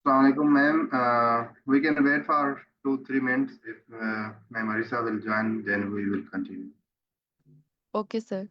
Assalamualaikum, ma'am. We can wait for 2-3 minutes. If Ma'am Arisa will join, then we will continue. Okay, sir.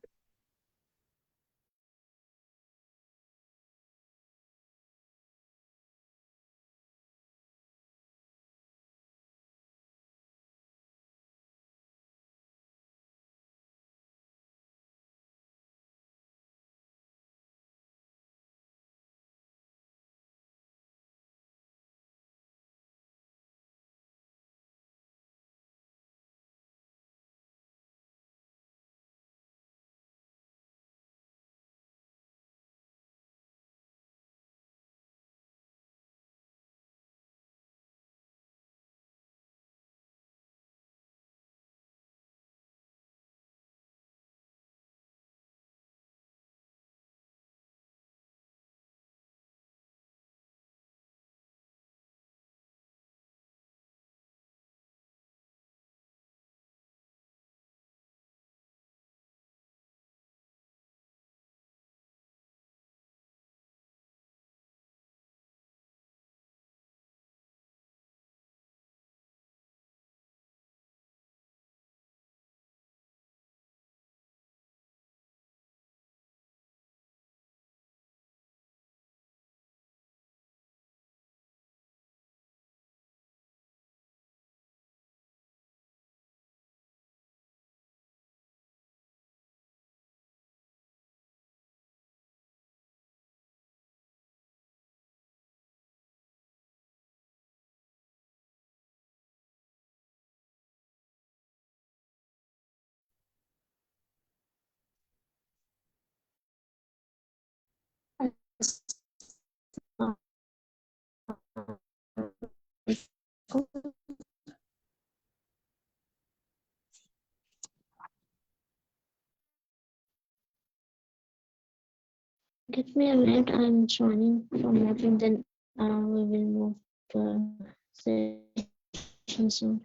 Give me a minute. I'm joining from that, and then we will move the session soon.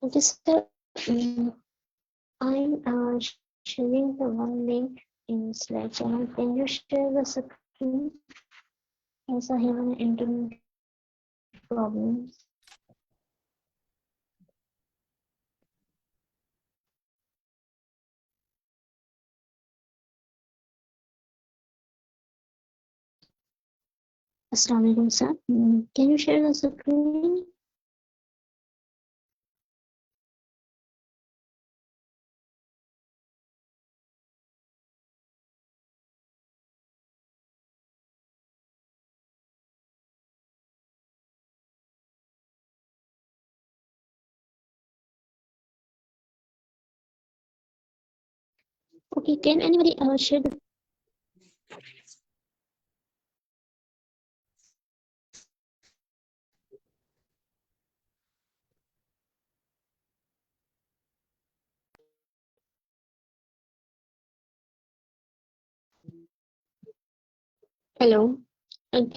Okay, sir. I'm sharing the one link in Slack channel. Can you share the screen? As I have an internet problems. Assalamualaikum, sir. Can you share the screen? Okay, can anybody share the hello? Can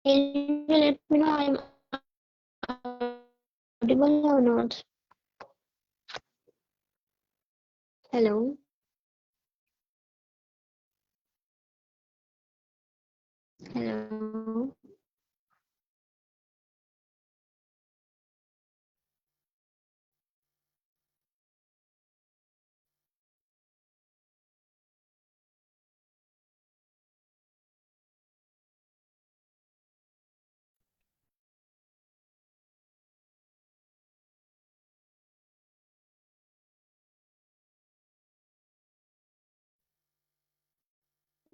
you let me know I'm audible or not? Hello? Hello?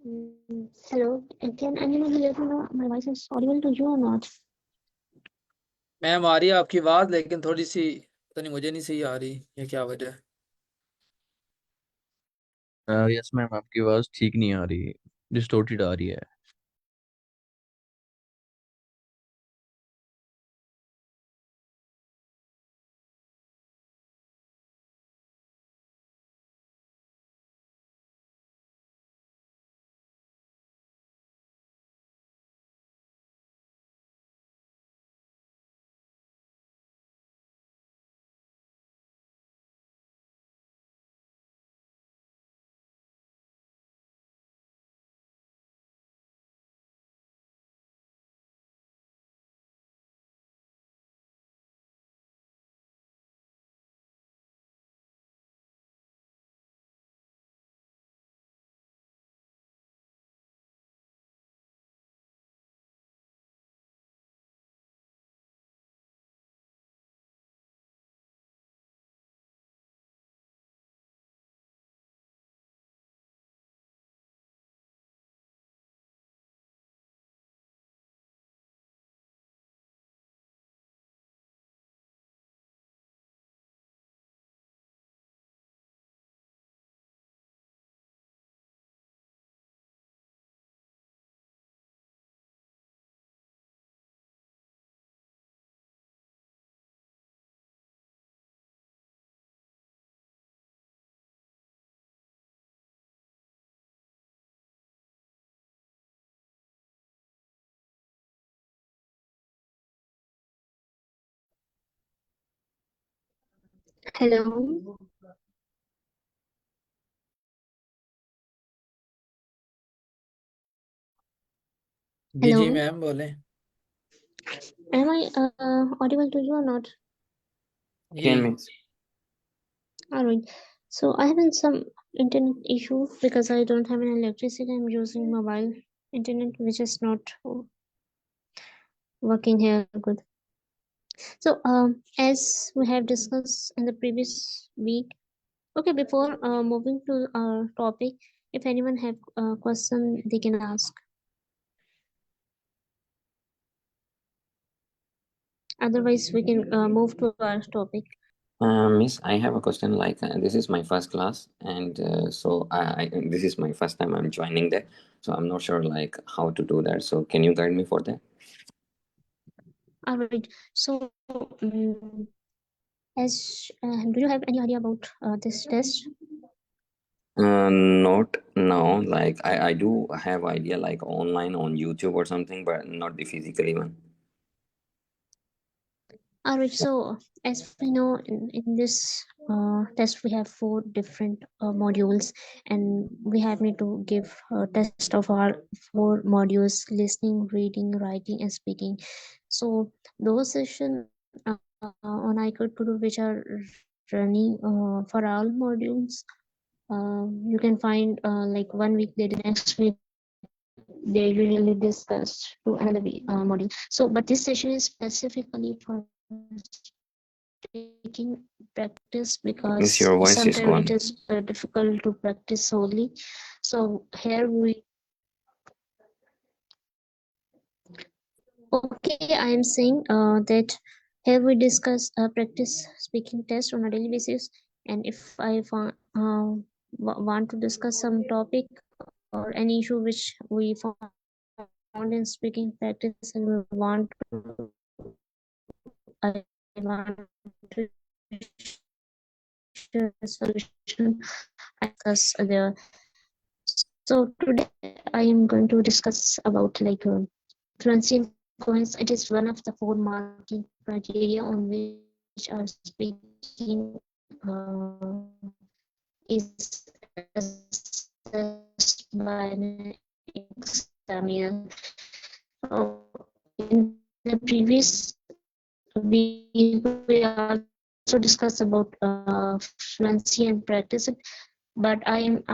Hello, can anyone let me know my voice is audible to you or not? Ma'am आ रही है आपकी आवाज, लेकिन थोड़ी सी पता नहीं, मुझे नहीं सही आ रही, ये क्या वजह है? यस मैम, आपकी आवाज़ ठीक नहीं आ रही, डिस्टोर्टेड आ रही है। Hello, जी जी hello. मैम बोलें। Am I audible to you or not? जी Alright. So I have some internet issue because I don't have an electricity. I'm using mobile internet, which is not working here good. So as we have discussed in the previous week. Okay, before moving to our topic, if anyone have a question, they can ask. Otherwise, we can move to our topic. Miss, I have a question. Like, this is my first class, and this is my first time I'm joining there. So I'm not sure like how to do that. So can you guide me for that? All right. So, as do you have any idea about this test? Not now. Like I do have idea like online on YouTube or something, but not the physical one. All right. So, as we know, in this test, we have 4 different modules, and we have need to give a test of our 4 modules: listening, reading, writing, and speaking. So, those sessions on iCode which are running for all modules. You can find like 1 week they did, next week they usually discuss to another module. So but this session is specifically for taking practice Miss, because your voice is sometimes it gone. is difficult to practice solely. So here we okay, I am saying that here we discuss practice speaking test on a daily basis, and if I want to discuss some topic or any issue which we found in speaking practice and we want to I want to share a solution I discuss there. So today I am going to discuss about like fluency and coherence. It is one of the 4 marking criteria on which our speaking is assessed by an examiner. In the previous week, we also discussed about fluency and practice it, but I am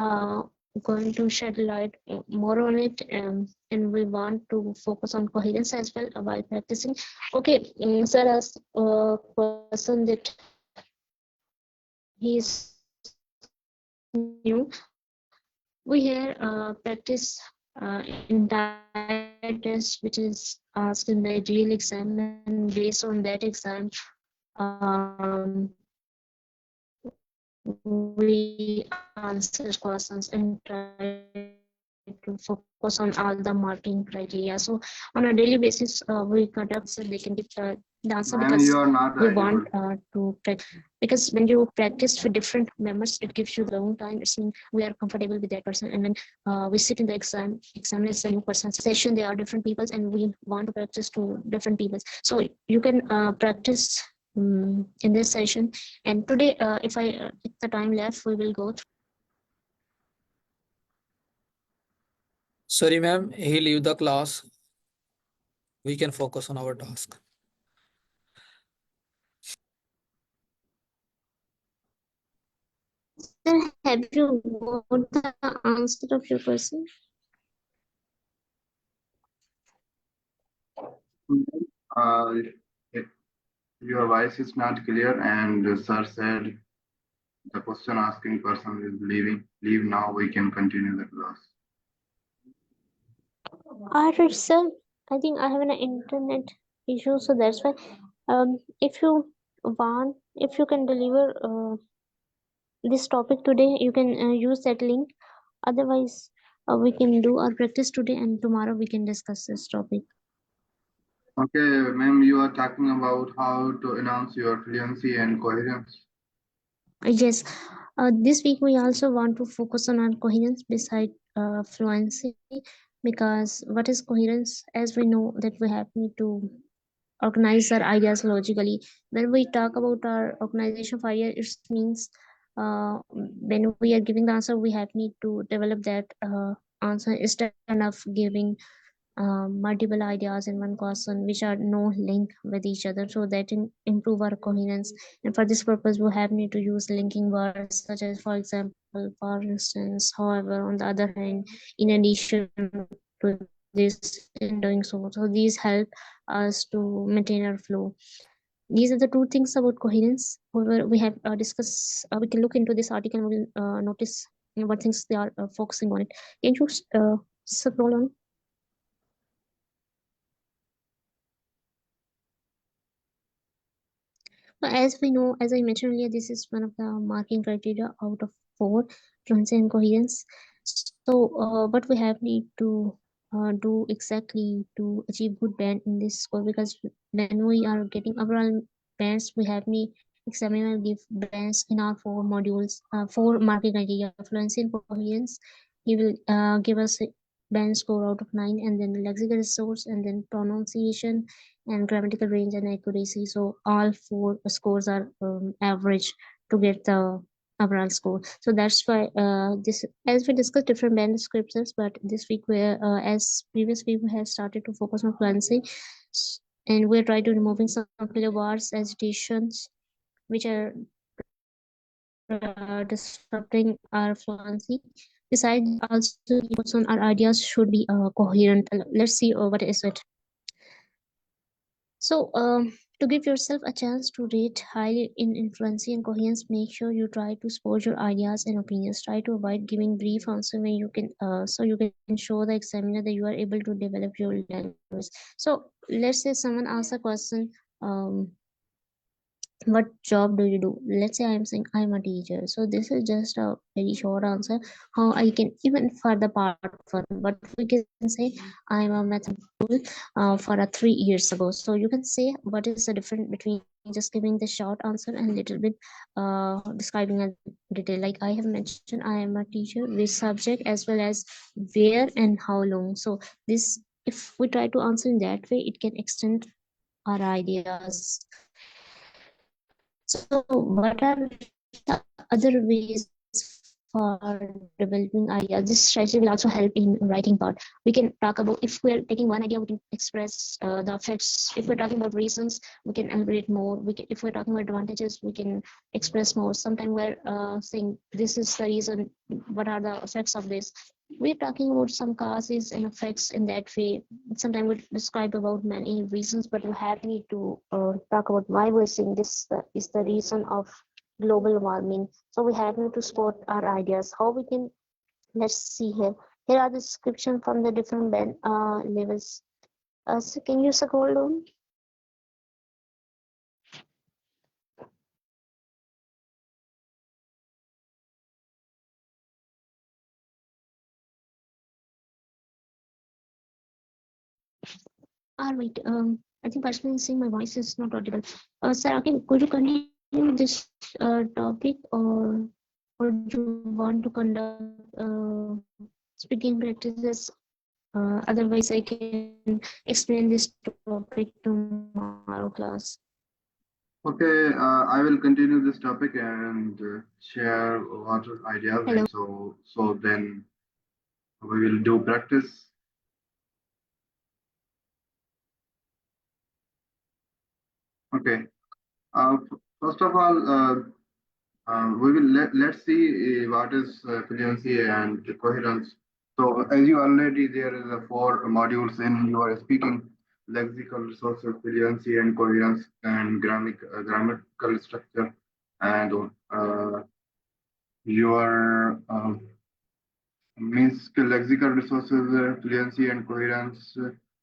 going to shed light more on it, and we want to focus on coherence as well while practicing. Okay, sir asked a question that he is new. we here practice entire test which is asked in the real exam, and based on that exam, we answer questions and try to focus on all the marking criteria. So on a daily basis, we conduct so they can give the answer because Ma'am, we you are want not audible. to because when you practice with different members, it gives you long time. It's mean we are comfortable with that person, and when we sit in the exam is a new person session. There are different peoples, and we want to practice to different peoples. So you can practice in this session. And today, if the time left, we will go through. Sorry, ma'am, he leave the class. We can focus on our task. Sir, have you got the answer of your question? Uh, it, your voice is not clear, and sir said the question asking person is leaving. Leave now. We can continue the class. Alright, sir. I think I have an internet issue, so that's why. If you want, if you can deliver this topic today, you can use that link. Otherwise, we can do our practice today, and tomorrow we can discuss this topic. Okay, ma'am, you are talking about how to announce your fluency and coherence. Yes, this week we also want to focus on our coherence beside fluency, because what is coherence? As we know that we have need to organize our ideas logically. When we talk about our organization of ideas, it means when we are giving the answer, we have need to develop that answer instead of giving multiple ideas in one question which are no link with each other, so that improve our coherence. And for this purpose we have need to use linking words such as, for example, for instance, however, on the other hand, in addition to this, in doing so these help us to maintain our flow. These are the two things about coherence. However, we have discussed, we can look into this article and we will notice what things they are focusing on it. Can you scroll on? So as we know, as I mentioned earlier, this is one of the marking criteria out of 4, fluency and coherence. So what we have need to do exactly to achieve good band in this score, because when we are getting overall bands, we have need examiner give bands in our 4 modules, 4 marking criteria, fluency and coherence. He will give us a band score out of 9, and then lexical resource, and then pronunciation, and grammatical range and accuracy. So all 4 scores are average to get the overall score. So that's why this, as we discussed different band descriptors, but this week as previous week we have started to focus on fluency, and we're trying to removing some filler bars, hesitations, which are disrupting our fluency. Besides, also focus on our ideas should be coherent. Let's see what is it. So, to give yourself a chance to rate highly in fluency and coherence, make sure you try to support your ideas and opinions. Try to avoid giving brief answer when you can, so you can show the examiner that you are able to develop your language. So, let's say someone asks a question, what job do you do? Let's say I'm saying I'm a teacher, so this is just a very short answer how I can, even for the part 1, but we can say I'm a mathematical for a 3 years ago. So you can say what is the difference between just giving the short answer and little bit describing a detail. Like I have mentioned, I am a teacher with subject as well as where and how long. So this, if we try to answer in that way, it can extend our ideas. So what are the other ways for developing ideas? This strategy will also help in writing part. We can talk about, if we're taking one idea, we can express the effects. If we're talking about reasons, we can elaborate more. If we're talking about advantages, we can express more. Sometimes we're saying this is the reason, what are the effects of this. We're talking about some causes and effects in that way. Sometimes we describe about many reasons, but we have need to talk about why we're saying this is the reason of global warming. So we have need to support our ideas, how we can let's see here. Here are the description from the different band levels. So can you scroll down? All right. I think personally saying my voice is not audible. Sir, okay, could you continue this topic, or do you want to conduct speaking practices? Otherwise, I can explain this topic tomorrow class. Okay, I will continue this topic and share what ideas, Hello. and so then we will do practice. Okay. First of all, we will let's see what is fluency and coherence. So as you already there is a four modules in your speaking: lexical resources, fluency and coherence, and grammatical structure, and your means lexical resources, fluency and coherence,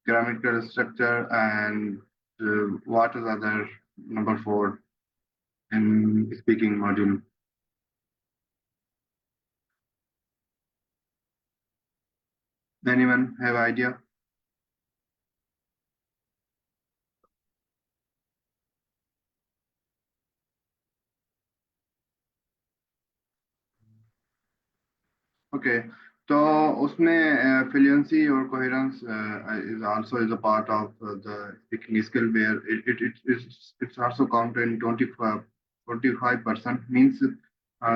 grammatical structure, and what is other number four in speaking module. Anyone have idea? Okay, तो उसमें fluency or coherence is also is a part of the speaking skill where it's also counted in 25% means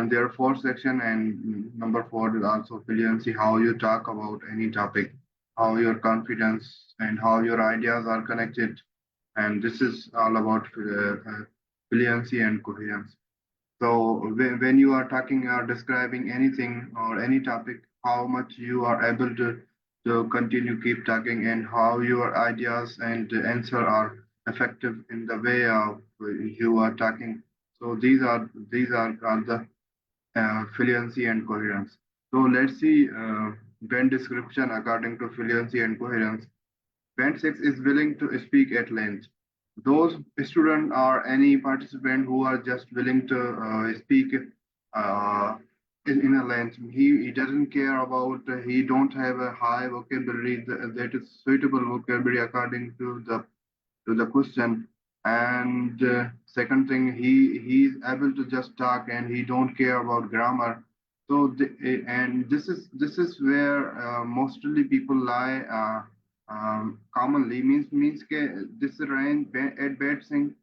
there are four section, and number four is also fluency, how you talk about any topic, how your confidence and how your ideas are connected, and this is all about fluency and coherence. So when you are talking or describing anything or any topic, how much you are able to continue keep talking, and how your ideas and answer are effective in the way of you are talking. So these are the fluency and coherence. So let's see band description according to fluency and coherence. Band 6 is willing to speak at length. Those students or any participant who are just willing to speak uh, in a length. He doesn't care about, he don't have a high vocabulary that is suitable vocabulary according to the question. And second thing, he's able to just talk and he don't care about grammar. So and this is where mostly people lie commonly means ke this range at bad thing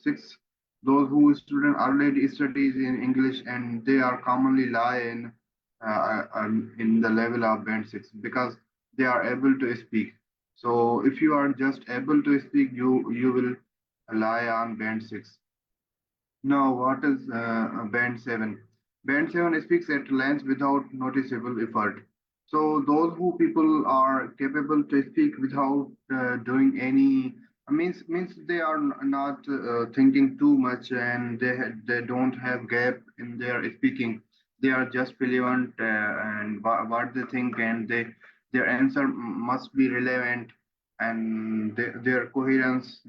six, those who student already studies in English and they are commonly lie in the level of band 6 because they are able to speak. So if you are just able to speak, you will rely on band 6. Now, what is band 7? Band 7 speaks at length without noticeable effort. So those who people are capable to speak without doing any means they are not thinking too much, and they don't have gap in their speaking. They are just fluent and what they think, and their answer must be relevant, and their coherence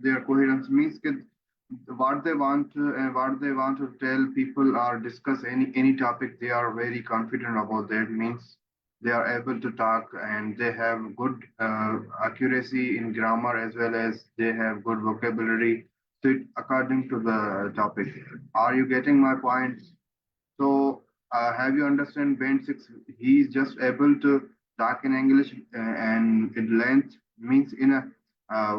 means that what they want to tell people or discuss any topic, they are very confident about that means they are able to talk and they have good accuracy in grammar as well as they have good vocabulary fit according to the topic. Are you getting my points? So, have you understand band 6? He is just able to talk in English and in length means in a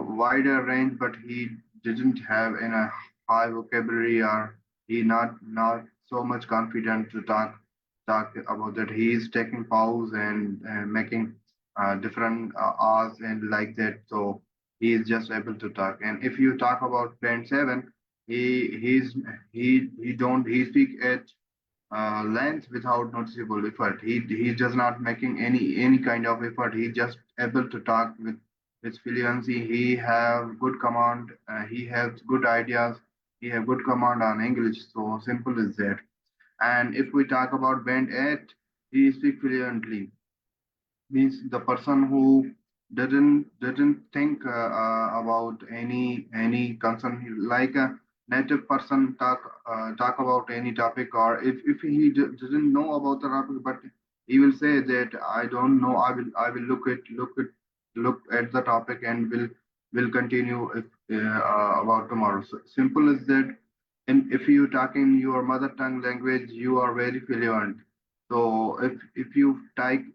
wider range, but he didn't have in a high vocabulary, or he not so much confident to talk about that. He is taking pause and making different R's and like that. So he is just able to talk. And if you talk about band 7, he speak at length without noticeable effort. He does not making any kind of effort. He just able to talk with fluency. He have good command. He has good ideas. He have good command on English. So simple is that. And if we talk about band 8, he speaks fluently. Means the person who didn't think about any concern, like a native person talk about any topic, or if he didn't know about the topic, but he will say that I don't know, I will look at the topic and will continue if, about tomorrow. So simple is that. And if you talk in your mother tongue language, you are very fluent. So if you type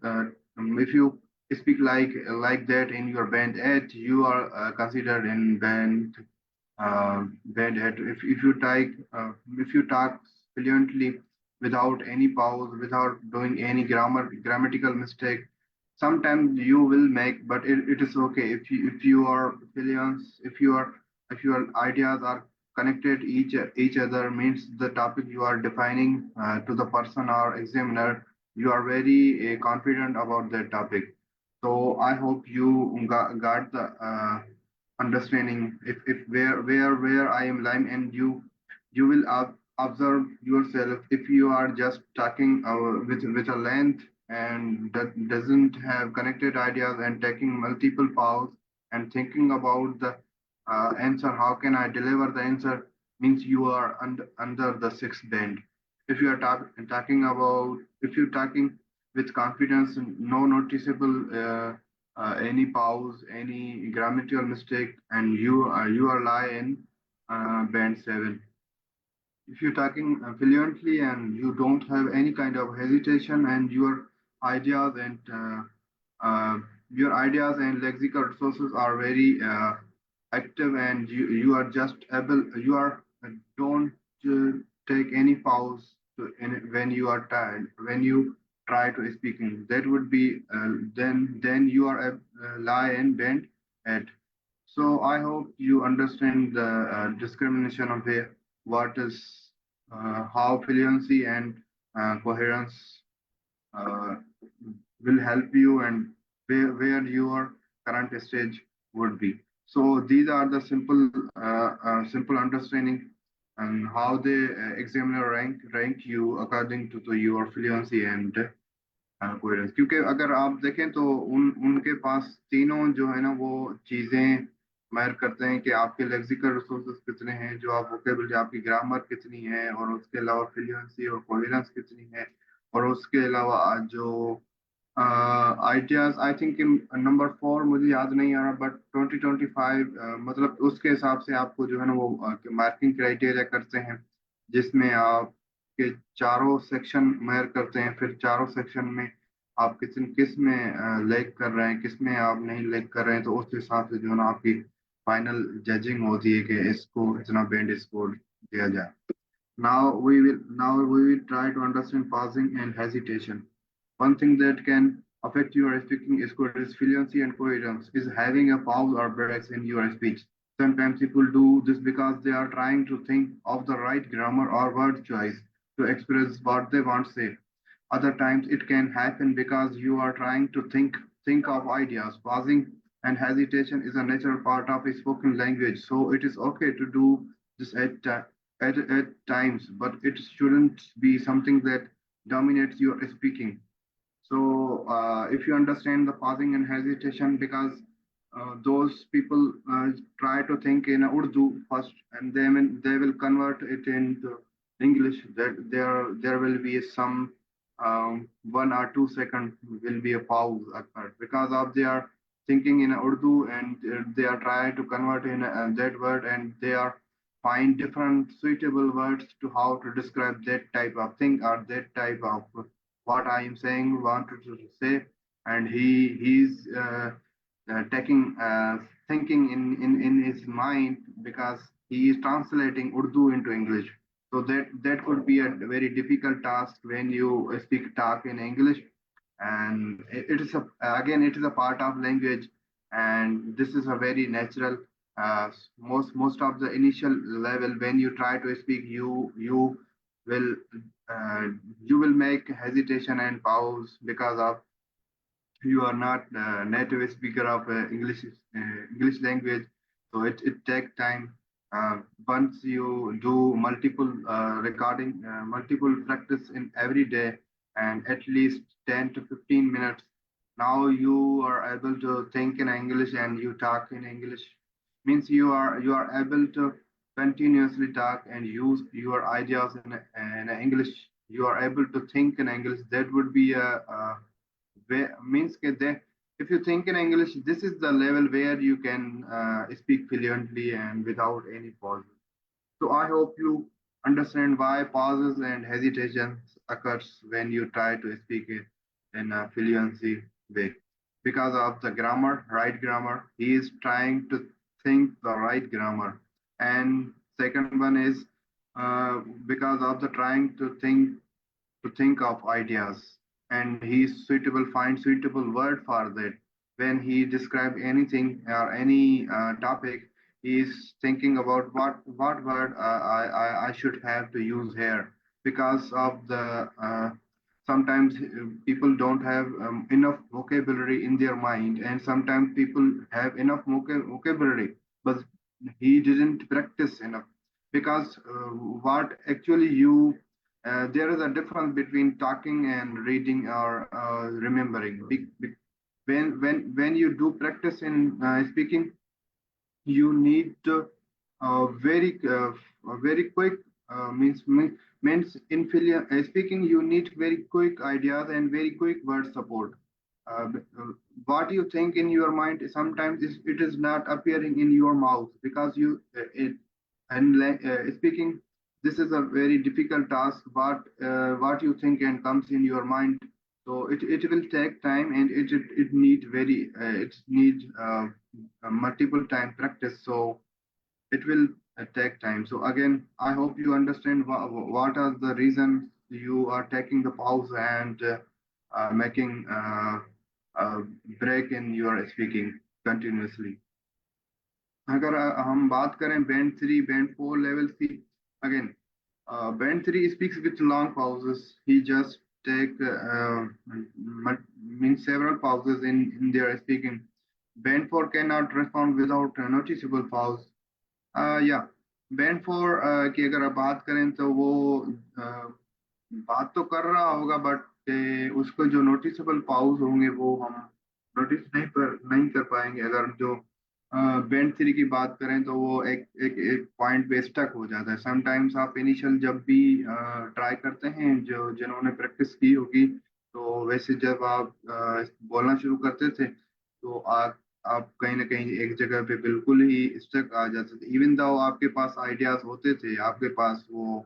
if you speak like that in your band 8, you are considered in band 8. If you talk fluently without any pause, without doing any grammatical mistake, sometimes you will make, but it is okay if you are fluent, if your ideas are connected each other, means the topic you are defining to the person or examiner, you are very confident about that topic. So I hope you got the understanding if where I am lying, and you will observe yourself if you are just talking with a length and that doesn't have connected ideas and taking multiple pause and thinking about the answer, how can I deliver the answer, means you are under the sixth band. If you are talking about, if you're talking with confidence, no noticeable any pause, any grammatical mistake, and you are lying band 7. If you're talking fluently and you don't have any kind of hesitation, and ideas and uh, uh, your ideas and lexical resources are very active, and you are just able, you are don't uh, take any pause when you are tired, when you try to speaking, that would be then you are a lie and bend at. So I hope you understand the discrimination of what is how fluency and coherence uh, will help you, and where your current stage would be. So these are the simple understanding and how the examiner rank you according to your fluency and coherence, क्योंकि अगर आप देखें तो उनके पास तीनों जो है ना वो चीजें मैटर करते हैं कि आपके लेक्सिकल रिसोर्सेज कितने हैं, जो आप वोकेबलरी, आपकी ग्रामर कितनी है, और उसके अलावा फ्लुएंसी और कोहेरेंस कितनी है, और उसके अलावा जो आइडियाज, आई थिंक नंबर 4 मुझे याद नहीं आ रहा, बट 2025 मतलब उसके हिसाब से आपको जो है ना वो मार्किंग क्राइटेरिया करते हैं, जिसमें आप के चारों सेक्शन मेयर करते हैं, फिर चारों सेक्शन में आप किस में लैग कर रहे हैं, किस में आप नहीं लैग कर रहे हैं, तो उस हिसाब से जो है ना आपकी फाइनल जजिंग होती है कि इसको इतना बैंड स्कोर दिया जाए. Now we will try to understand pausing and hesitation. One thing that can affect your speaking score is fluency and coherence, is having a pause or breaks in your speech. Sometimes people do this because they are trying to think of the right grammar or word choice to express what they want to say. Other times it can happen because you are trying to think of ideas. Pausing and hesitation is a natural part of a spoken language, so it is okay to do this at times, but it shouldn't be something that dominates your speaking. So if you understand the pausing and hesitation, because those people try to think in Urdu first, and then they will convert it into English. That there will be some 1 or 2 seconds will be a pause occurred because of they are thinking in Urdu, and they are trying to convert in that word, and they are find different suitable words to how to describe that type of thing or that type of what I am saying, wanted to say, and he's taking thinking in his mind because he is translating Urdu into English. So that could be a very difficult task when you speak talk in English, and it is a again it is a part of language, and this is a very natural. Most of the initial level when you try to speak, will uh, you will make hesitation and pause because of you are not native speaker of English language, so it takes time. Once you do multiple recording, multiple practice in every day, and at least 10 to 15 minutes. Now you are able to think in English and you talk in English. Means you are able to continuously talk and use your ideas in English. You are able to think in English. That would be a means that if you think in English, this is the level where you can speak fluently and without any pause. So I hope you understand why pauses and hesitations occurs when you try to speak it in a fluency way. Because of the grammar, right grammar, he is trying to think the right grammar. And second one is because of the trying to think of ideas, and he suitable find suitable word for that. When he describe anything or any topic, he is thinking about what word I should have to use here. Because of the sometimes people don't have enough vocabulary in their mind, and sometimes people have enough vocabulary, but he didn't practice enough. Because what actually you there is a difference between talking and reading or remembering. When you do practice in speaking, you need very quick means in speaking you need very quick ideas and very quick word support. What you think in your mind sometimes it is not appearing in your mouth, because you speaking, this is a very difficult task. What you think and comes in your mind, so it will take time, and it need very it need multiple time practice. So it will take time. So again, I hope you understand what are the reasons you are taking the pause and making break in your speaking continuously. अगर हम बात करें band 3 band 4 level C, again band 3 speaks with long pauses. He just take means several pauses in their speaking. Band 4 cannot respond without a noticeable pause. या band 4 की अगर आप बात करें तो वो बात तो कर रहा होगा, बट उसको जो नोटिसेबल पाउज होंगे वो हम नोटिस नहीं कर पाएंगे. अगर जो बैंड 3 की बात करें तो वो एक पॉइंट पे स्टक हो जाता है. समटाइम्स आप इनिशियल जब भी ट्राई करते हैं, जो जिन्होंने प्रैक्टिस की होगी, तो वैसे जब आप बोलना शुरू करते थे तो आप कहीं ना कहीं एक जगह पे बिल्कुल ही स्टक आ जाते थे. इवन दो आपके पास आइडियाज होते थे, आपके पास वो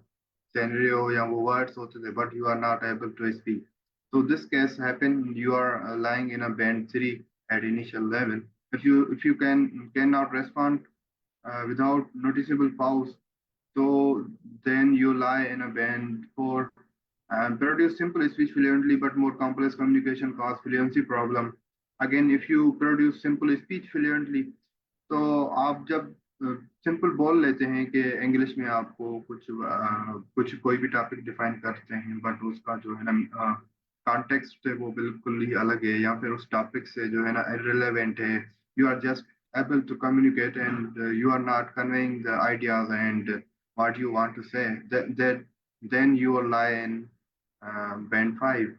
scenario या वो words होते थे, but you are not able to speak. So this case happen, you are lying in a band 3 at initial level. If you cannot respond without noticeable pause, so then you lie in a band 4 and produce simple speech fluently, but more complex communication cause fluency problem. Again, if you produce simple speech fluently, तो आप जब simple बोल लेते हैं कि English में आपको कुछ कोई भी टॉपिक डिफाइन करते हैं, बट उसका जो है ना कॉन्टेक्स्ट है वो बिल्कुल ही अलग है, या फिर उस टॉपिक से जो है ना irrelevant है. You are just able to communicate, and you are not conveying the ideas and what you want to say. Then you will lie in band 5.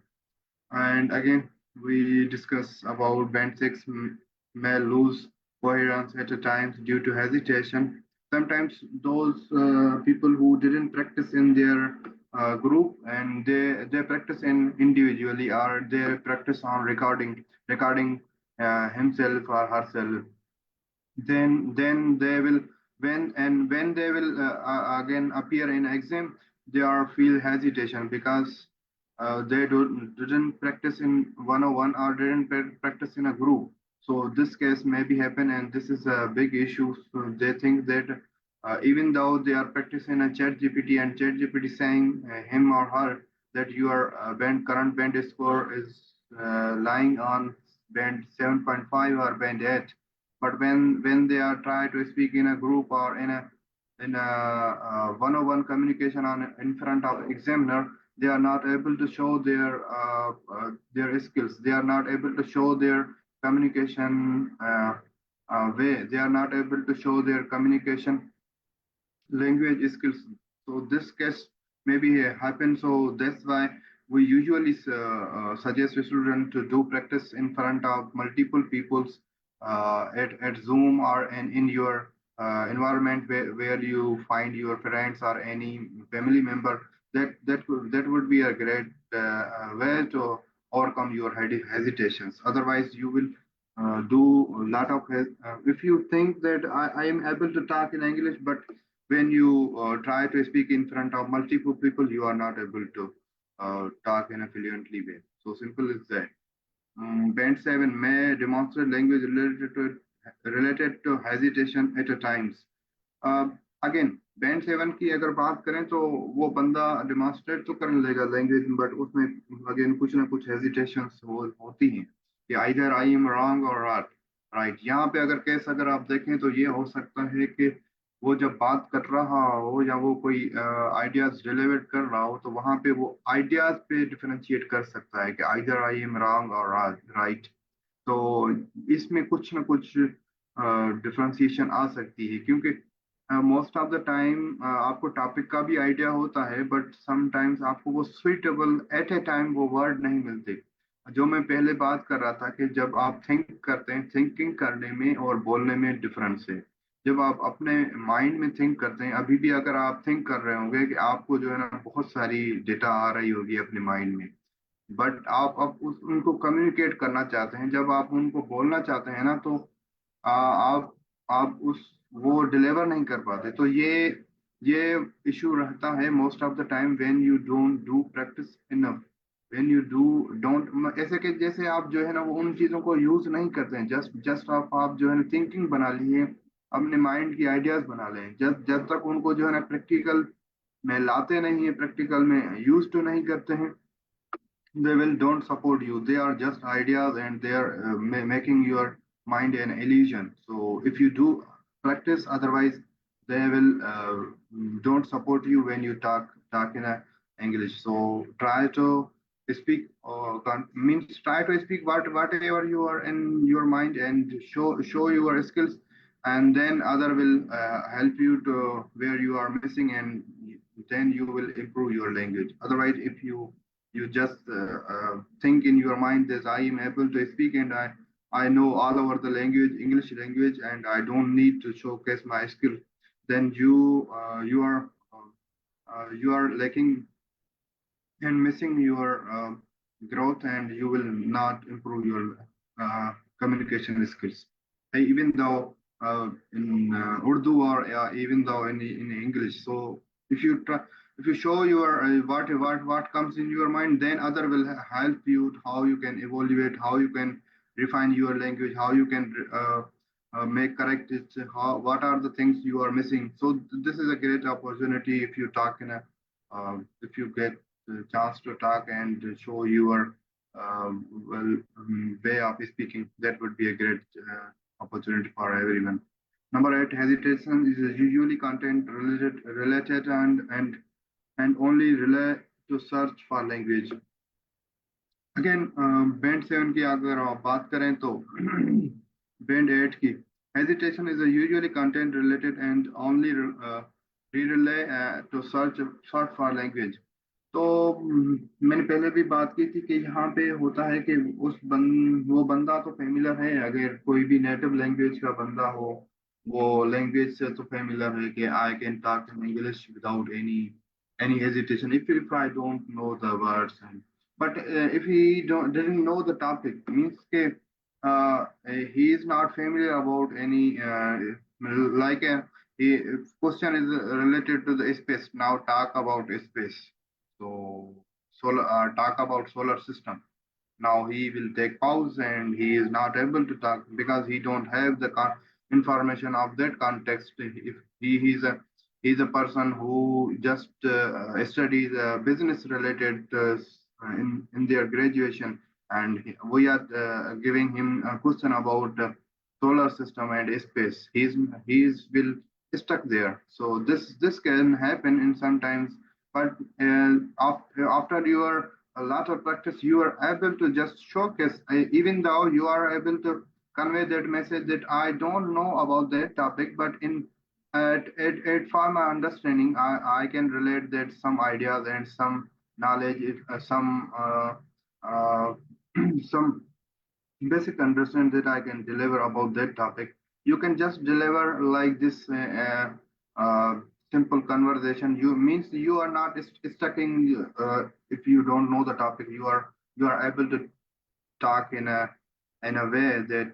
And again, we discuss about band 6 may lose coherence at a times due to hesitation. Sometimes those people who didn't practice in their group, and they practice in individually, or they practice on recording himself or herself, then they will when they will again appear in exam, they are feel hesitation, because they didn't practice in 101 or didn't practice in a group. So this case may be happen, and this is a big issue. So they think that even though they are practicing a chat gpt, and chat gpt saying him or her that your current band score is lying on band 7.5 or band 8, but when they are trying to speak in a group or in a one-on-one communication on in front of examiner, they are not able to show their skills. They are not able to show their communication way. They are not able to show their communication language skills. So this case maybe happen. So that's why we usually suggest a student to do practice in front of multiple peoples at Zoom or in your environment where you find your friends or any family member. That would be a great way to overcome your hesitations. Otherwise, you will do a lot of if you think that I am able to talk in English, but when you try to speak in front of multiple people, you are not able to talk in a fluently way. So simple is that. Band 7 may demonstrate language related to hesitation at a times. Again band 7 की अगर बात करें तो वो बंदा demonstrate तो कर लेगा लैंग्वेज बट उसमें अगेन कुछ ना कुछ हेजिटेशंस होती हैं कि आइदर आई एम रॉन्ग और राइट। यहाँ पे अगर केस अगर आप देखें तो ये हो सकता है कि वो जब बात कर रहा हो या वो कोई आइडियाज डिलीवर कर रहा हो तो वहां पे वो आइडियाज पे डिफरेंशिएट कर सकता है कि आइदर आई एम रॉन्ग और राइट। तो इसमें कुछ ना कुछ डिफरेंशिएशन आ सकती है क्योंकि मोस्ट ऑफ द टाइम आपको टॉपिक का भी आइडिया होता है बट समटाइम्स आपको वो सुइटेबल एट ए टाइम वो वर्ड नहीं मिलते। जो मैं पहले बात कर रहा था कि जब आप थिंक करते हैं थिंकिंग करने में और बोलने में डिफरेंस है। जब आप अपने माइंड में थिंक करते हैं अभी भी अगर आप थिंक कर रहे होंगे कि आपको जो है ना बहुत सारी डेटा आ रही होगी अपने माइंड में बट आप उनको कम्युनिकेट करना चाहते हैं जब आप उनको बोलना चाहते हैं ना तो आप उस वो डिलीवर नहीं कर पाते। तो ये इशू रहता है most of the time when you don't do practice enough when you do don't ऐसे कि जैसे आप जो है ना वो उन चीज़ों को यूज नहीं करते हैं जस्ट जस्ट आप जो है ना थिंकिंग बना लिए अपने माइंड की आइडियाज बना लें जब जब तक उनको जो है ना प्रैक्टिकल में लाते नहीं है प्रैक्टिकल में यूज तो नहीं करते हैं they will don't support you. They are just ideas and they are making your mind an illusion. So if you do practice, otherwise they will don't support you when you talk in a English. So try to speak means try to speak whatever you are in your mind and show your skills, and then other will help you to where you are missing, and then you will improve your language. Otherwise, if you just think in your mind that I am able to speak and I know all over the language, English language, and I don't need to showcase my skill. Then you are lacking and missing your growth, and you will not improve your communication skills. Even though in Urdu or even though in English. So if you try, if you show your what comes in your mind, then other will help you how you can evaluate, how you can refine your language, how you can make correct it, how what are the things you are missing. So this is a great opportunity if you talk in a if you get the chance to talk and show your way of speaking, that would be a great opportunity for everyone. Number 8, hesitation is usually content related and only relay to search for language. Again band 7 की अगर आप बात करें तो band 8 की hesitation is usually content related and only relate to search for language. तो मैंने पहले भी बात की थी कि यहाँ पे होता है कि वो बंदा तो फेमिलर है अगर कोई भी नेटिव लैंग्वेज का बंदा हो वो लैंग्वेज से तो फेमिलर है कि I can talk in English without any hesitation if I don't know the words and but if he didn't know the topic means he is not familiar about any like question is related to the space. Now talk about space. So solar talk about solar system. Now he will take pause and he is not able to talk because he don't have the information of that context. If he's a person who just studies business related in their graduation, and we are giving him a question about solar system and space. He's will stuck there. So this can happen in sometimes, but after your a lot of practice, you are able to just showcase, even though you are able to convey that message that I don't know about that topic, but in for my understanding, I can relate that some ideas and some knowledge, if some basic understand that I can deliver about that topic. You can just deliver like this simple conversation. You means you are not stuck in if you don't know the topic. You are able to talk in a way that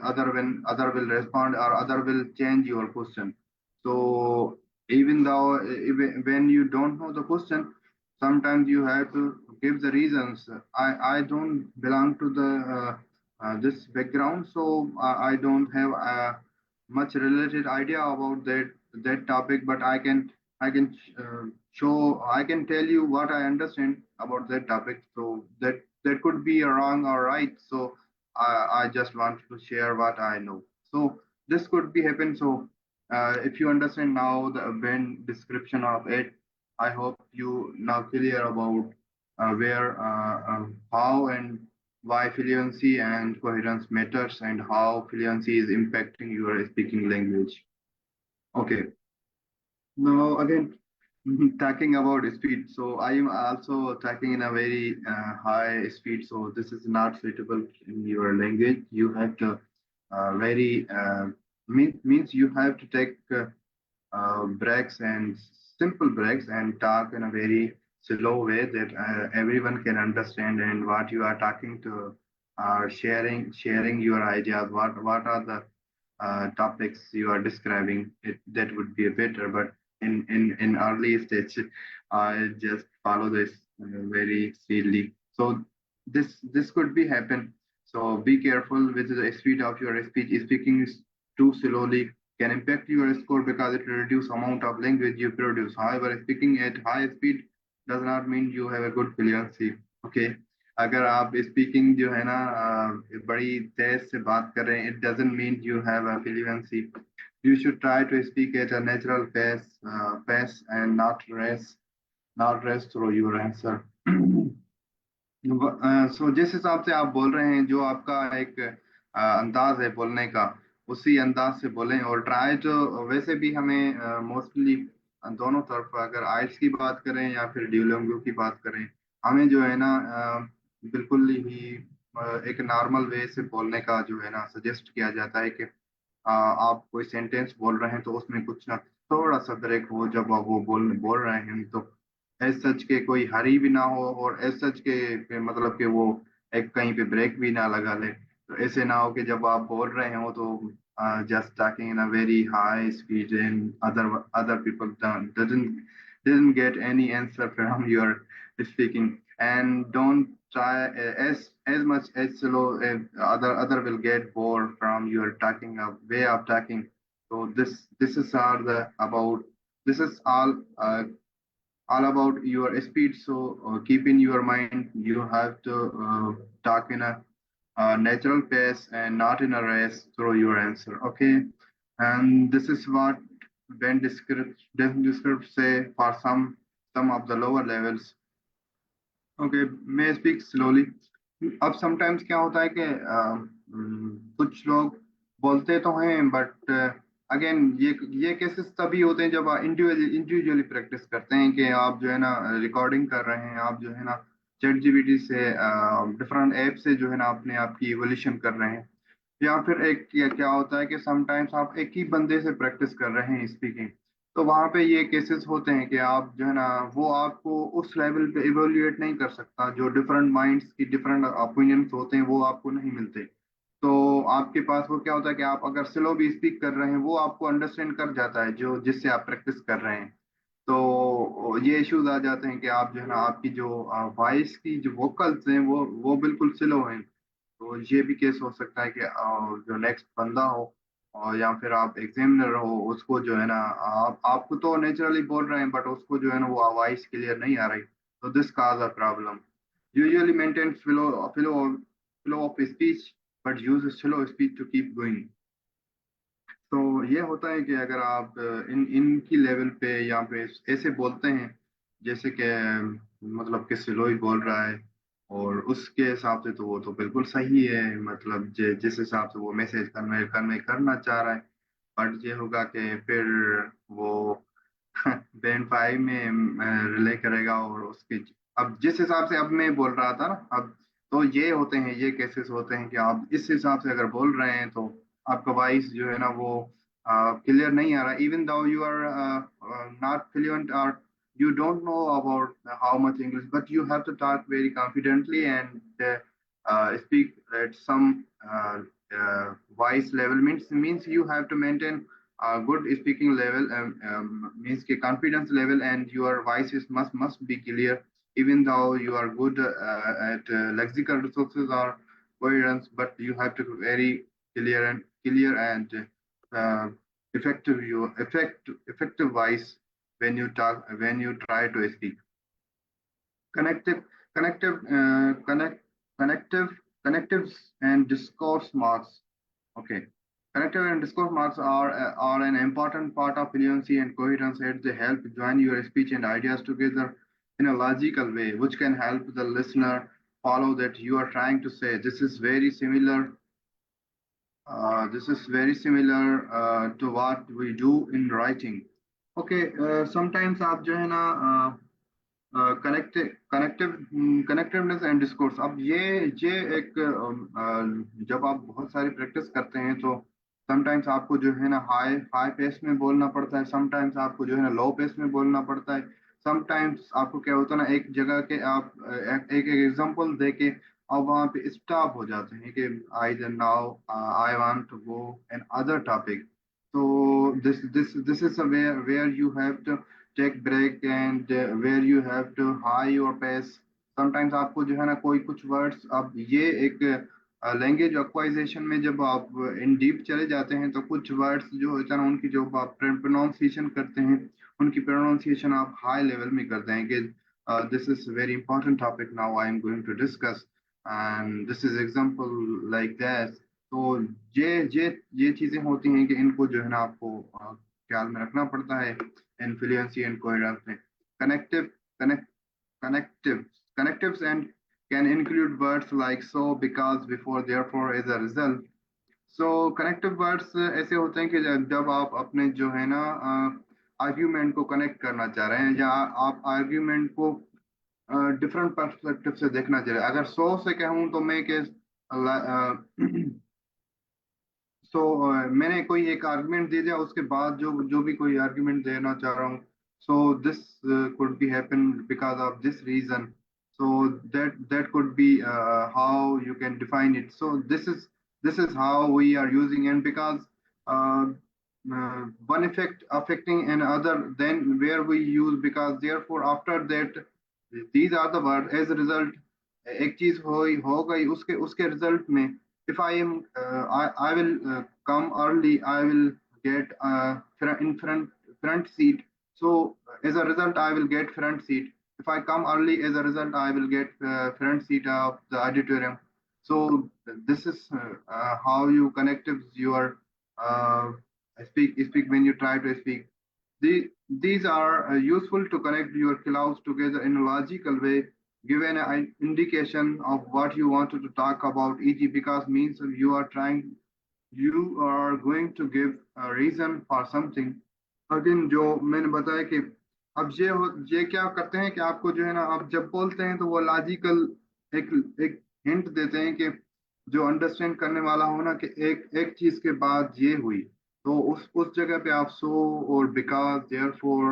other will respond or other will change your question. So even though when you don't know the question, sometimes you have to give the reasons. I don't belong to the this background, so I don't have much related idea about that topic, but I can tell you what I understand about that topic. So that could be wrong or right. So I just want to share what I know. So this could be happen. So if you understand now the event description of it, I hope you now clear about how and why fluency and coherence matters and how fluency is impacting your speaking language. Okay. Now again, talking about speed. So I am also talking in a very high speed. So this is not suitable in your language. You have to very means you have to take breaks and simple breaks and talk in a very slow way that everyone can understand and what you are talking to sharing your ideas, what are the topics you are describing. That would be better, but in early stage I just follow this very speedily. So this could be happen. So be careful with the speed of your speech. Speaking is too slowly can impact your score because it reduce amount of language you produce. However, speaking at high speed does not mean you have a good fluency. Okay, अगर आप speaking जो है ना बड़ी तेज से बात कर रहे हैं, it doesn't mean you have a fluency. You should try to speak at a natural pace and not race through your answer. सो जिस हिसाब से आप बोल रहे हैं, जो आपका एक अंदाज है बोलने का, उसी अंदाज से बोलें और ट्राई तो वैसे भी हमें मोस्टली दोनों तरफ अगर आइल्स की बात करें या फिर ड्यूलिंगो की बात करें, हमें जो है ना बिल्कुल ही एक नॉर्मल वे से बोलने का जो है ना सजेस्ट किया जाता है कि आप कोई सेंटेंस बोल रहे हैं तो उसमें कुछ ना थोड़ा सा ब्रेक हो जब आप वो बोल बोल रहे हैं, तो एज सच के कोई हरी भी ना हो और एज सच के मतलब कि वो एक कहीं पे ब्रेक भी ना लगा ले, तो ऐसे ना हो कि जब आप बोल रहे हो तो just talking in a very high speed and other people didn't get any answer from your speaking, and don't try as much as slow as other will get bored from your talking way of talking. So this is all about your speed. So keep in your mind, you have to talk in a natural pace and not in a race through your answer. Okay, and this is what Ben describes say for some of the lower levels. Okay, मैं speak slowly. अब sometimes क्या होता है कि कुछ लोग बोलते तो हैं, बट अगेन ये केसेस तभी होते हैं जब आप इंडिविजुअली प्रैक्टिस करते हैं कि आप जो है ना रिकॉर्डिंग कर रहे हैं, आप जो है ना चैट जीपीटी से डिफरेंट ऐप से जो है ना अपने आप की इवोल्यूशन कर रहे हैं, या फिर एक क्या होता है कि समटाइम्स आप एक ही बंदे से प्रैक्टिस कर रहे हैं स्पीकिंग, तो वहां पे ये केसेस होते हैं कि आप जो है ना वो आपको उस लेवल पे इवेल्युएट नहीं कर सकता. जो डिफरेंट माइंड्स की डिफरेंट ओपिनियंस होते हैं वो आपको नहीं मिलते. तो आपके पास वो क्या होता है कि आप अगर स्लो भी स्पीक कर रहे हैं वो आपको अंडरस्टैंड कर जाता है जो जिससे आप प्रैक्टिस कर रहे हैं. तो ये इश्यूज आ जाते हैं कि आप जो है ना आपकी जो वॉइस की जो वोकल्स हैं वो बिल्कुल स्लो हैं. तो ये भी केस हो सकता है कि जो नेक्स्ट बंदा हो और या फिर आप एग्जामिनर हो, उसको जो है ना आपको तो नेचुरली बोल रहे हैं बट उसको जो है ना वो वॉइस क्लियर नहीं आ रही, तो this cause a problem. Usually maintain flow of speech but use slow speech to keep going. तो ये होता है कि अगर आप इनकी लेवल पे या पे ऐसे बोलते हैं जैसे कि मतलब कि स्लो ही बोल रहा है, और उसके हिसाब से तो वो तो बिल्कुल सही है, मतलब जिस हिसाब से वो मैसेज कन्वे कन्वे करना चाह रहा है. बट ये होगा कि फिर वो बैंड 5 में रिले करेगा और उसके अब जिस हिसाब से अब मैं बोल रहा था ना अब तो ये होते हैं ये केसेस होते हैं कि आप इस हिसाब से अगर बोल रहे हैं तो आपका वॉइस जो है ना वो क्लियर नहीं आ रहा even though you are not fluent और you don't know about how much English, but you have to talk very confidently and speak at some voice level. Means you have to maintain a good speaking level. Means के confidence level and your voice is must be clear. Even though you are good at lexical resources or coherence, but you have to be very clear and uh, effective voice when you talk when you try to speak connective connective connective connectives and discourse marks. Okay, connective and discourse marks are an important part of fluency and coherence as they help join your speech and ideas together in a logical way which can help the listener follow that you are trying to say. This is very similar to what we do in writing. Okay, sometimes आप जो है ना कनेक्टिवनेस and discourse अब ये एक जब आप बहुत सारी प्रैक्टिस करते हैं तो समटाइम्स आपको जो है ना हाई हाई पेस में बोलना पड़ता है समटाइम्स आपको जो है ना लो पेस में बोलना पड़ता है समटाइम्स आपको क्या होता है ना एक जगह के आप एक एग्जांपल दे के अब वहाँ पे स्टॉप हो जाते हैं कि I now I want to go an other topic so this is a where you have to take break and where you have to high your pace sometimes आपको जो है ना कोई कुछ वर्ड्स अब ये एक लैंग्वेज एक्वाइजेशन में जब आप इन डीप चले जाते हैं तो कुछ वर्ड्स जो होता है ना उनकी जो आप प्रोनाउंसिएशन करते हैं उनकी प्रोनाउंसिएशन आप हाई लेवल में करते हैं कि this is very important topic now I am going to discuss and this is example like that तो ये चीजें होती हैं कि इनको जो है ना आपको ख्याल में रखना पड़ता है इन्फ्लुएंसी एंड कोहेरेंस में connective connect connective connectives and can include words like so because before therefore as a result so connective words ऐसे होते हैं कि जब आप अपने जो है ना आर्ग्यूमेंट को कनेक्ट करना चाह रहे हैं या आप आर्ग्यूमेंट को डिफरेंट पर्सपेक्टिव से देखना चाह रहे हैं अगर सो से कहूँ तो मैं के सो मैंने कोई एक आर्गुमेंट दे दिया उसके बाद जो जो भी कोई आर्गुमेंट देना चाह रहा हूँ so this could be happen because of this reason so that could be how you can define it so this is how we are using and because one effect affecting another then where we use because therefore after that these are the words as a result एक चीज हो गई उसके उसके result में if I am I will come early I will get in front seat so as a result I will get front seat if I come early as a result I will get front seat of the auditorium so this is how you connect your uh, speak when you try to speak these are useful to connect your clouds together in a logical way, give an indication of what you wanted to talk about, e.g. because means you are going to give a reason for something. Again जो मैंने बताया कि अब ये क्या करते हैं कि आपको जो है ना आप जब बोलते हैं तो वो लॉजिकल एक एक हिंट देते हैं कि जो अंडरस्टैंड करने वाला हो ना कि एक एक चीज के बाद ये हुई तो उस जगह पे आप सो और because therefore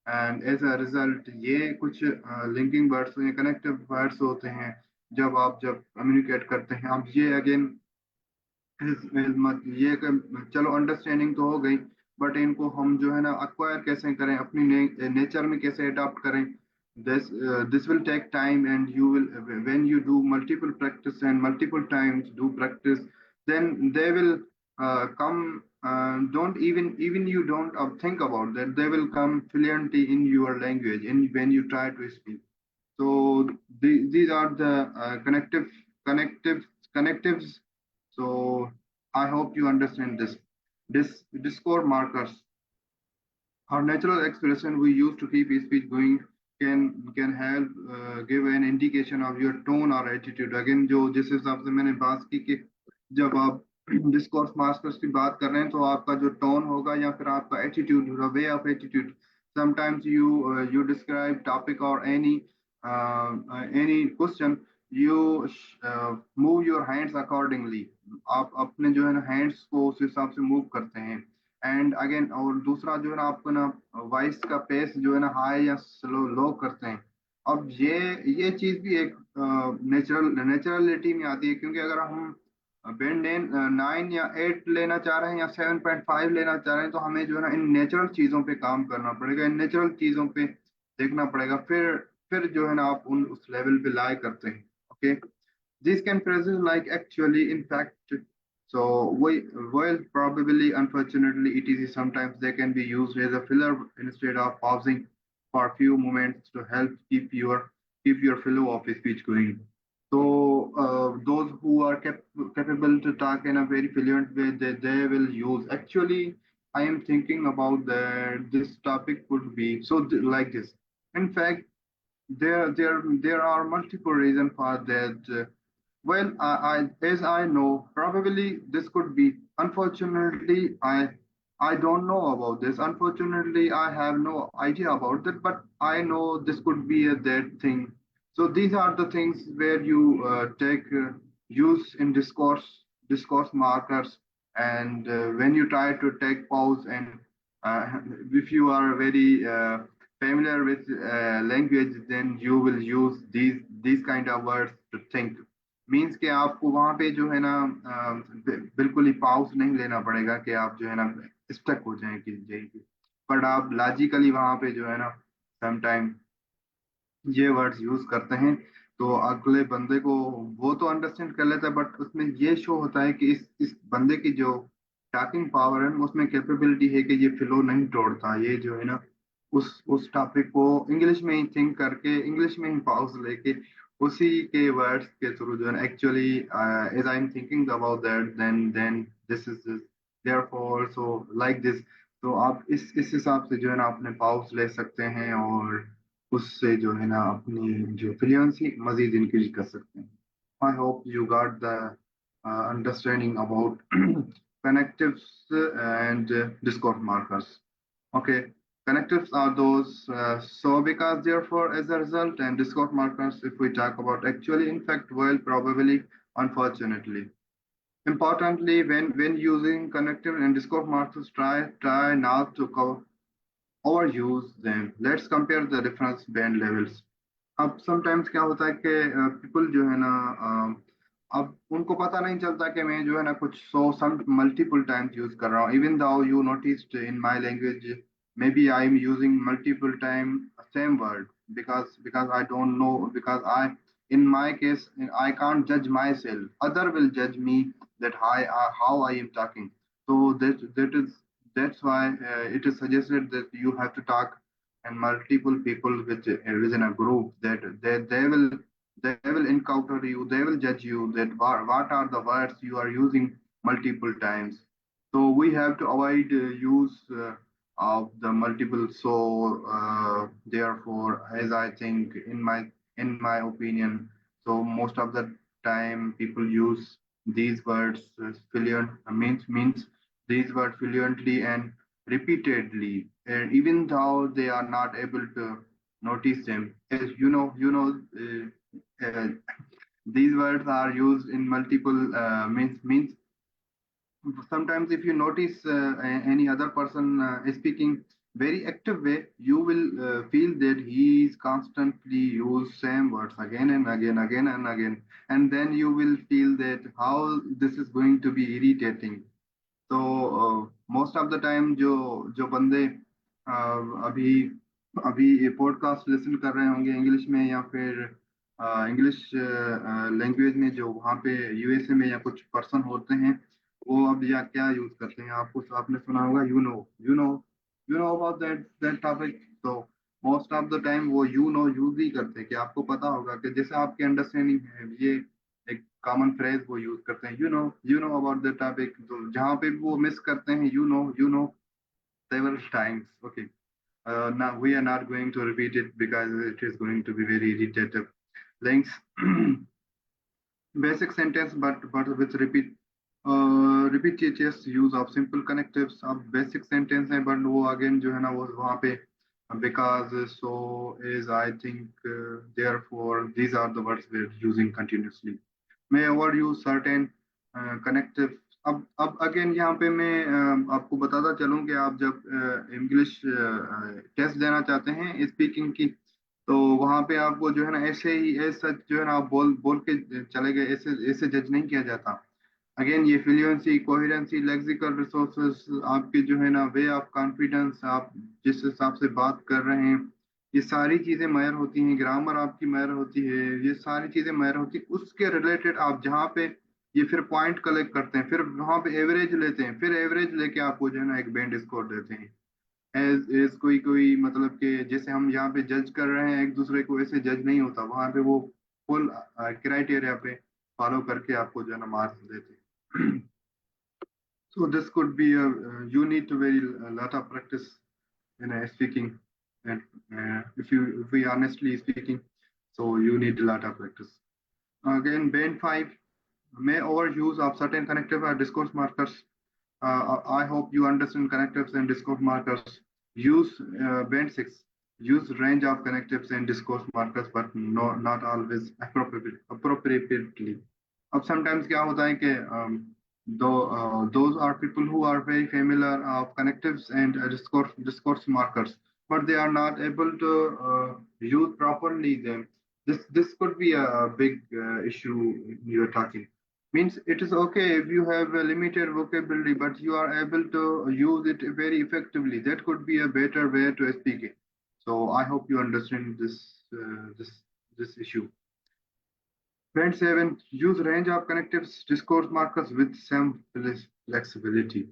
and as a result ये कुछ लिंकिंग वर्ड्स या कनेक्टिव वर्ड्स होते हैं जब कम्युनिकेट करते हैं अब ये अगेन ये चलो अंडरस्टैंडिंग तो हो गई बट इनको हम जो है ना अक्वायर कैसे करें अपनी नेचर में कैसे अडॉप्ट करें this will take time and you will when you do multiple practice and multiple times do practice then they will come don't even you don't think about that they will come fluently in your language and when you try to speak so these are the connectives so I hope you understand this discord markers our natural expression we use to keep speech going can help give an indication of your tone or attitude. Again जो जिस हिसाब से मैंने बात की कि जब आप डिस्कोर्स मास्टर्स की बात कर रहे हैं तो आपका जो टोन होगा या फिर आपका attitude way of attitude sometimes you describe topic or any question, you move your hands accordingly. आप अपने जो है ना hands को उस हिसाब से move करते हैं. एंड अगेन, और दूसरा जो है ना आपको ना वॉइस का पेस जो है ना हाई या स्लो लो करते हैं. अब ये चीज भी एक नेचुरलिटी में आती है, क्योंकि अगर हम बेंड 9 या 8 लेना चाह रहे हैं या 7.5 लेना चाह रहे हैं, तो हमें जो है ना इन नेचुरल चीजों पे काम करना पड़ेगा, इन नेचुरल चीजों पे देखना पड़ेगा, फिर जो है ना आप उस लेवल पे लाए करते हैं. Okay. These can present like actually in fact. So while probably unfortunately it is sometimes they can be used as a filler instead of pausing for a few moments to help keep your flow of speech going. So those who are capable to talk in a very fluent way, they will use. Actually, I am thinking about that this topic could be so like this. In fact, there are multiple reasons for that. Well, as I know, probably this could be. Unfortunately, I don't know about this. Unfortunately, I have no idea about that. But I know this could be a that thing. So these are the things where you take use in discourse markers, and when you try to take pause, and uh, if you are very familiar with language, then you will use these kind of words to think. Means कि आपको वहां पे जो है ना बिल्कुल ही पाउस नहीं लेना पड़ेगा कि आप जो है ना स्टक हो जाएं कि जाएंगे, बट आप लॉजिकली वहां पे जो है ना समटाइम ये वर्ड्स यूज करते हैं, तो अगले बंदे को वो तो अंडरस्टैंड कर लेता है, बट उसमें ये शो होता है कि इस बंदे की जो टॉकिंग पावर है उसमें कैपेबिलिटी है कि ये फ्लो नहीं तोड़ता, ये जो है ना उस टॉपिक को इंग्लिश में ही थिंक करके, इंग्लिश में ही पॉज लेके उसी के वर्ड्स के थ्रू जो है actually as I am thinking about that, then this is therefore so like this. तो आप इस हिसाब से जो है ना अपने पाउस ले सकते हैं, और उससे जो है ना अपनी जो फ्लुएंसी मजीद इंक्रीज कर सकते हैं. I hope you got the understanding about connectives and discord markers. Okay, connectives are those so because therefore as a result, and discord markers if we talk about actually in fact well probably unfortunately. Importantly, when using connective and discord markers, try not to overuse them. Let's compare the difference band levels. अब sometimes क्या होता है कि people जो है ना अब उनको पता नहीं चलता कि मैं जो है ना कुछ so some multiple times use कर रहा हूँ, even though you noticed in my language maybe I am using multiple time same word, because I don't know, because I in my case I can't judge myself, other will judge me that how I am talking. So that's why it is suggested that you have to talk and multiple people within a group, that they will encounter you, they will judge you that what are the words you are using multiple times. So we have to avoid use of the multiple. So therefore, as I think in my opinion, so most of the time people use these words means these words fluently and repeatedly, and even though they are not able to notice them. As these words are used in multiple means sometimes if you notice any other person speaking very active way, you will feel that he is constantly use same words again and again, and then you will feel that how this is going to be irritating. तो most of the time जो जो बंदे अभी अभी ये podcast listen कर रहे होंगे इंग्लिश में, या फिर इंग्लिश लैंग्वेज में, जो वहाँ पे यूएसए में या कुछ पर्सन होते हैं, वो अब या क्या यूज करते हैं, आपने सुना होगा you know about that topic. तो मोस्ट ऑफ द टाइम वो यूज ही करते हैं, कि आपको पता होगा कि जैसे आपकी अंडरस्टैंडिंग है, ये एक कॉमन फ्रेज वो यूज करते हैं, you know about the topic. तो जहाँ पे भी वो मिस करते हैं you know several times. Okay, now we are not going to repeat it because it is going to be very irritative. Links, basic sentence, but with repetitious use of simple connectives. अब basic sentence है, but वो again जो है ना वो वहाँ पे because so is I think therefore these are the words we're using continuously. May overuse certain connective. अब अगेन यहाँ पे मैं आपको बताता चलूँ कि आप जब इंग्लिश टेस्ट देना चाहते हैं स्पीकिंग की, तो वहाँ पे आपको जो है ना ऐसे ही ऐसा जो है ना आप बोल बोल के चले गए, ऐसे ऐसे जज नहीं किया जाता. अगेन ये फ्लुएंसी, कोहेरेंसी, लेक्सिकल रिसोर्सेज, आपके जो है ना वे ऑफ कॉन्फिडेंस, आप जिस हिसाब से बात कर रहे हैं, ये सारी चीजें मैयर होती हैं. ग्रामर आपकी मैयर होती है, ये सारी चीजें मैयर होती हैं. उसके रिलेटेड आप जहाँ पे ये फिर पॉइंट कलेक्ट करते हैं, फिर वहां पे एवरेज लेते हैं, फिर एवरेज लेके आपको जो है ना एक बैंड स्कोर देते हैं. एज एज कोई कोई मतलब कि जैसे हम यहाँ पे जज कर रहे हैं एक दूसरे को, ऐसे जज नहीं होता वहां पे. वो फुल क्राइटेरिया पे फॉलो करके आपको जो है ना मार्क्स देते हैं. So this could be you need to very a lot of practice in speaking, and if we honestly speaking, so you need a lot of practice. Again, band 5 may overuse of certain connective or discourse markers. I hope you understand connectives and discourse markers. Use band 6. Use range of connectives and discourse markers, but not always appropriately. अब sometimes क्या होता है कि those are people who are very familiar of connectives and discourse markers, but they are not able to use properly them. This could be a big issue you're talking. Means it is okay if you have a limited vocabulary, but you are able to use it very effectively. That could be a better way to speak it. So I hope you understand this issue. Band 7, use range of connectives, discourse markers with some flexibility.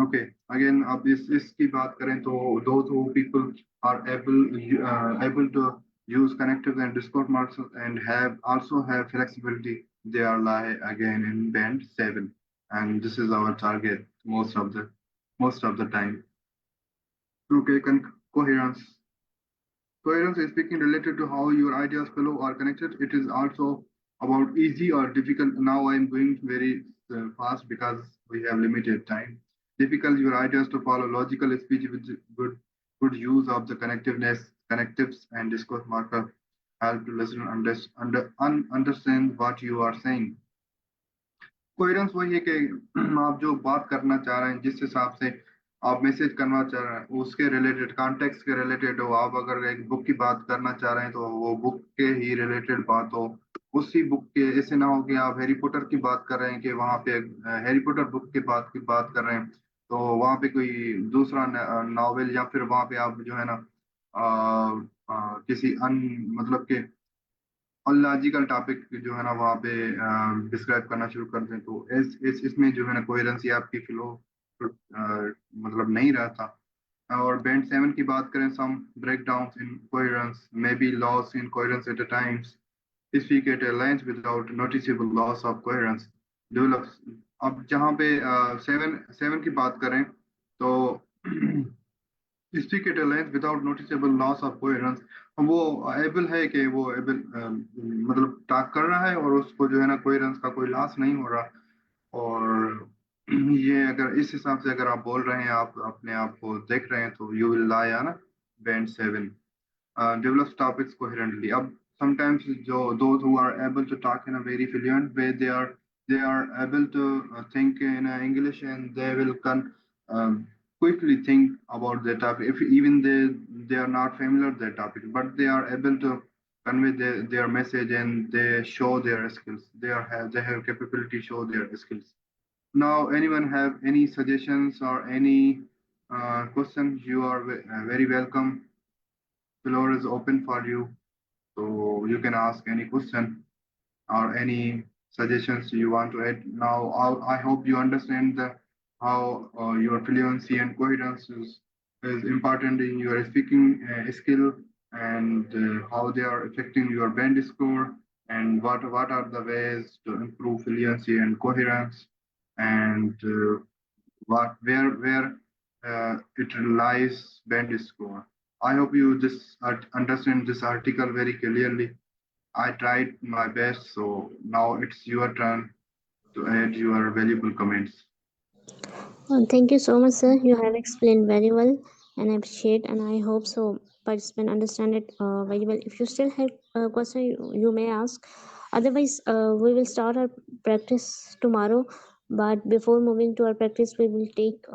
Okay, again, अब इसकी बात करें तो those who people are able to use connectives and discourse markers and also have flexibility, they are lie again in band 7, and this is our target most of the time. Okay, coherence. Coherence is speaking related to how your ideas flow are connected. It is also about easy or difficult. Now I'm going very fast because we have limited time. Difficult your ideas to follow logical speech with good use of the connectives and discourse marker help to listen understand what you are saying. Coherence वही है कि आप जो बात करना चाह रहे हैं, जिस हिसाब से आप मैसेज करना चाह रहे हैं, उसके रिलेटेड कॉन्टेक्स्ट के रिलेटेड हो. आप अगर एक बुक की बात करना चाह रहे हैं तो वो बुक के ही रिलेटेड बात हो. उसी बुक के ऐसे ना हो कि आप हैरी पॉटर की बात कर रहे हैं कि वहां पे हैरी पॉटर बुक की बात कर रहे हैं, तो वहां पे कोई दूसरा नॉवेल या फिर वहां पे आप जो है ना किसी मतलब के अनलॉजिकल टॉपिक जो है ना वहाँ पे डिस्क्राइब करना शुरू कर दें, तो इस इसमें जो है ना कोहेरेंसी आपकी फ्लो मतलब नहीं रहता. और बैंड 7 की बात करें, सम breakdowns in coherence may be lost in coherence at times. Speak at a length without noticeable loss of coherence develops. अब जहाँ पे 7 की बात करें तो speak at a length without noticeable loss of coherence. वो एबल है कि वो एबल मतलब टॉक कर रहा है और उसको जो है ना कोहेरेंस का कोई लॉस नहीं हो रहा. और ये अगर इस हिसाब से अगर आप बोल रहे हैं, आप अपने आप को देख रहे हैं, तो यू विल लाई ना band 7. Develops topics coherently. Sometimes those who are able to talk in a very fluent way, they are able to think in English, and they will quickly think about the topic. If even they are not familiar with the topic, but they are able to convey their message, and they show their skills. They have capability to show their skills. Now, anyone have any suggestions or any questions? You are very welcome. The floor is open for you, so you can ask any question or any suggestions you want to add. Now, I hope you understand how your fluency and coherence is important in your speaking skill, and how they are affecting your band score, and what are the ways to improve fluency and coherence, and where it relies band score. I hope you understand this article very clearly. I tried my best, so now it's your turn to add your valuable comments. Thank you so much, sir. You have explained very well. and I appreciate, and I hope so participant understand it very well. If you still have a question, you may ask. Otherwise, we will start our practice tomorrow. But before moving to our practice, we will take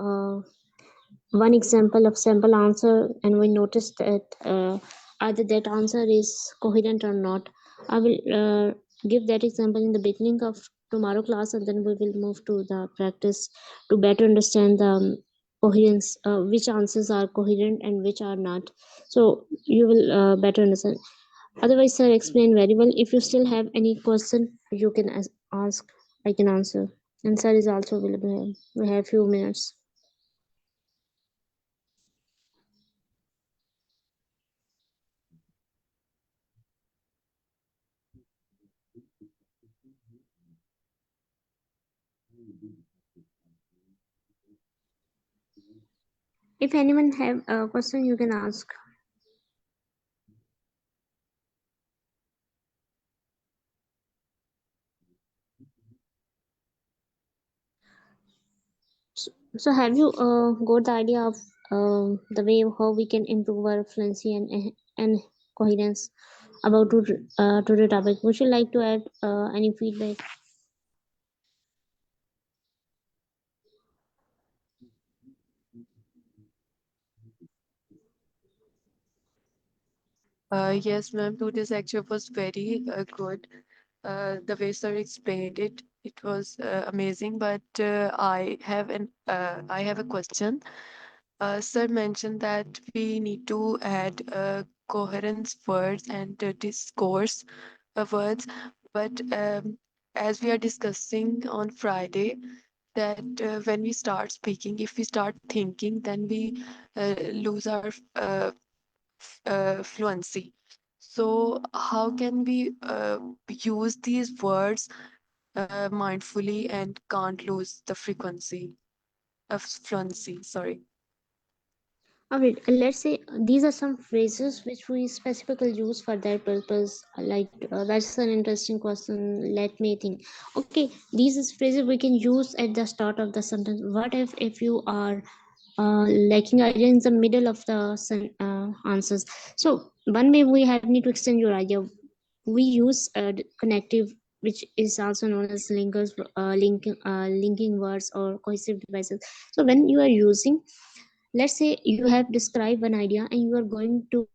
one example of sample answer, and we notice that either that answer is coherent or not. I will give that example in the beginning of tomorrow class, and then we will move to the practice to better understand the coherence, which answers are coherent and which are not, so you will better understand. Otherwise, sir explained very well. If you still have any question, you can ask. I can answer, and sir is also available here. We have few minutes. If anyone have a question, you can ask. So have you got the idea of the way how we can improve our fluency and coherence about to the topic? Would you like to add any feedback? Yes, ma'am. Today's lecture was very good. The way sir explained it, it was amazing. But I have a question. Sir mentioned that we need to add coherence words and discourse words. But as we are discussing on Friday, that when we start speaking, if we start thinking, then we lose our fluency. So, how can we use these words mindfully and can't lose the frequency of fluency? Sorry. Alright, let's say these are some phrases which we specifically use for that purpose. Like that's an interesting question. Let me think. Okay, these is phrases we can use at the start of the sentence. What if you are lacking idea in the middle of the answers? So one way we have need to extend your idea. We use connective, which is also known as linkers, linking words or cohesive devices. So when you are using, let's say you have described one idea and you are going to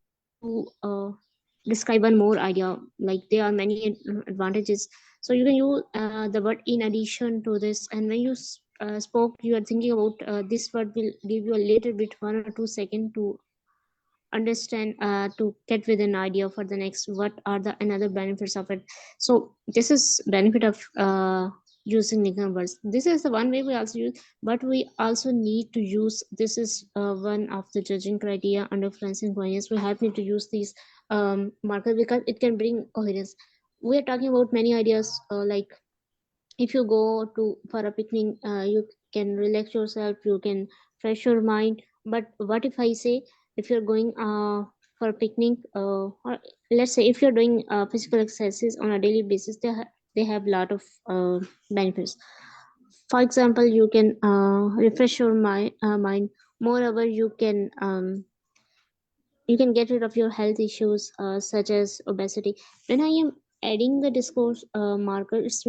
describe one more idea, like there are many advantages. So you can use the word in addition to this, and when you spoke, you are thinking about this word will give you a little bit 1 or 2 seconds to understand, to get with an idea for the next what are the another benefits of it. So this is benefit of using nickname words. This is the one way we also use, but we also need to use, this is one of the judging criteria under fluency and coherence. We have need to use these markers because it can bring coherence. We are talking about many ideas, like if you go to for a picnic, you can relax yourself, you can fresh your mind. But what if I say, if you're going for a picnic, or let's say if you're doing physical exercises on a daily basis, they have a lot of benefits. For example, you can refresh your mind. Moreover, you can get rid of your health issues, such as obesity. When I am adding the discourse marker, it's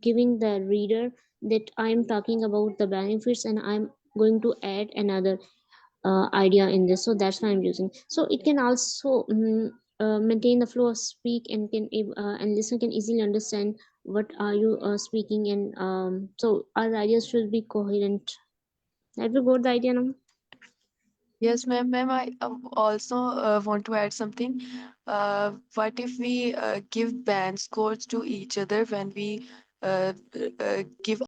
giving the reader that I am talking about the benefits, and I'm going to add another idea in this. So that's why I'm using. So it can also maintain the flow of speak, and and listener can easily understand what are you speaking. And so our ideas should be coherent. Have you got the idea now? Yes, ma'am. Ma'am, I also want to add something. What if we give band scores to each other when we give